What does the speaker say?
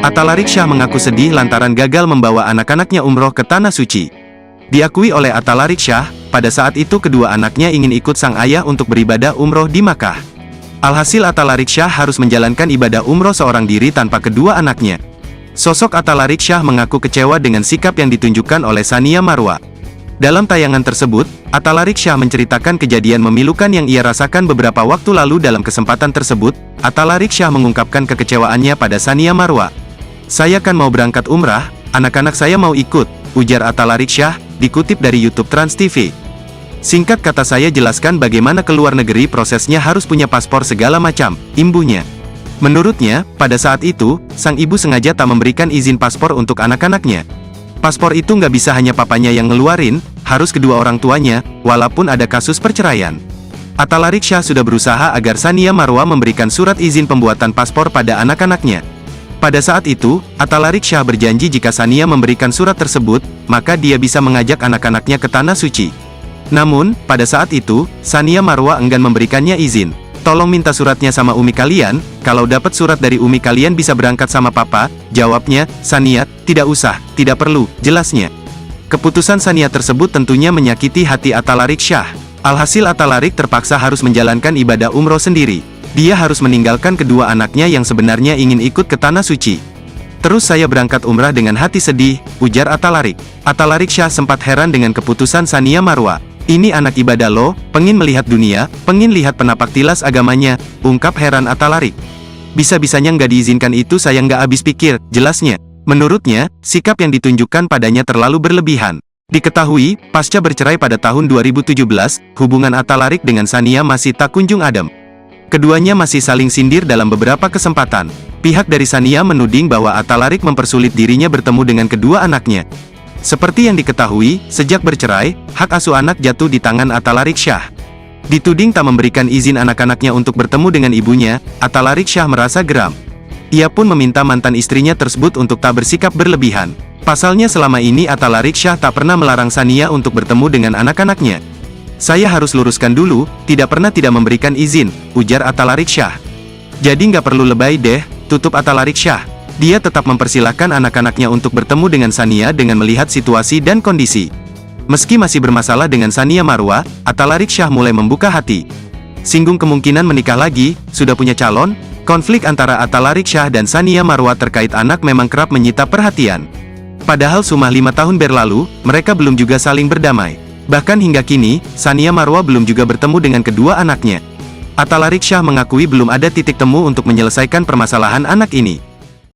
Atalarik Syah mengaku sedih lantaran gagal membawa anak-anaknya umroh ke Tanah Suci. Diakui oleh Atalarik Syah, pada saat itu kedua anaknya ingin ikut sang ayah untuk beribadah umroh di Makkah. Alhasil Atalarik Syah harus menjalankan ibadah umroh seorang diri tanpa kedua anaknya. Sosok Atalarik Syah mengaku kecewa dengan sikap yang ditunjukkan oleh Tsania Marwa. Dalam tayangan tersebut, Atalarik Syah menceritakan kejadian memilukan yang ia rasakan beberapa waktu lalu. Dalam kesempatan tersebut, Atalarik Syah mengungkapkan kekecewaannya pada Tsania Marwa. "Saya kan mau berangkat umrah, anak-anak saya mau ikut," ujar Atalarik Syah, dikutip dari YouTube Trans TV. "Singkat kata saya jelaskan bagaimana ke luar negeri prosesnya harus punya paspor segala macam," imbuhnya. Menurutnya, pada saat itu, sang ibu sengaja tak memberikan izin paspor untuk anak-anaknya. Paspor itu nggak bisa hanya papanya yang ngeluarin, harus kedua orang tuanya, walaupun ada kasus perceraian. Atalarik Syah sudah berusaha agar Tsania Marwa memberikan surat izin pembuatan paspor pada anak-anaknya. Pada saat itu, Atalarik Syah berjanji jika Tsania memberikan surat tersebut, maka dia bisa mengajak anak-anaknya ke Tanah Suci. Namun, pada saat itu, Tsania Marwa enggan memberikannya izin. "Tolong minta suratnya sama umi kalian, kalau dapat surat dari umi kalian bisa berangkat sama papa," jawabnya. Tsania, "Tidak usah, tidak perlu," jelasnya. Keputusan Tsania tersebut tentunya menyakiti hati Atalarik Syah. Alhasil Atalarik terpaksa harus menjalankan ibadah umroh sendiri. Dia harus meninggalkan kedua anaknya yang sebenarnya ingin ikut ke Tanah Suci. "Terus saya berangkat umrah dengan hati sedih," ujar Atalarik. Atalarik Syah sempat heran dengan keputusan Tsania Marwa. "Ini anak ibadah loh, pengin melihat dunia, pengin lihat penapak tilas agamanya," ungkap heran Atalarik. "Bisa-bisanya nggak diizinkan itu saya nggak habis pikir," jelasnya. Menurutnya, sikap yang ditunjukkan padanya terlalu berlebihan. Diketahui, pasca bercerai pada tahun 2017, hubungan Atalarik dengan Tsania masih tak kunjung adem. Keduanya masih saling sindir dalam beberapa kesempatan. Pihak dari Tsania menuding bahwa Atalarik mempersulit dirinya bertemu dengan kedua anaknya. Seperti yang diketahui, sejak bercerai, hak asuh anak jatuh di tangan Atalarik Syah. Dituding tak memberikan izin anak-anaknya untuk bertemu dengan ibunya, Atalarik Syah merasa geram. Ia pun meminta mantan istrinya tersebut untuk tak bersikap berlebihan. Pasalnya selama ini Atalarik Syah tak pernah melarang Tsania untuk bertemu dengan anak-anaknya. "Saya harus luruskan dulu, tidak pernah tidak memberikan izin," ujar Atalarik Syah. "Jadi nggak perlu lebay deh," tutup Atalarik Syah. Dia tetap mempersilahkan anak-anaknya untuk bertemu dengan Tsania dengan melihat situasi dan kondisi. Meski masih bermasalah dengan Tsania Marwa, Atalarik Syah mulai membuka hati. Singgung kemungkinan menikah lagi, sudah punya calon. Konflik antara Atalarik Syah dan Tsania Marwa terkait anak memang kerap menyita perhatian. Padahal sudah 5 tahun berlalu, mereka belum juga saling berdamai. Bahkan hingga kini, Tsania Marwa belum juga bertemu dengan kedua anaknya. Atalarik Syah mengakui belum ada titik temu untuk menyelesaikan permasalahan anak ini.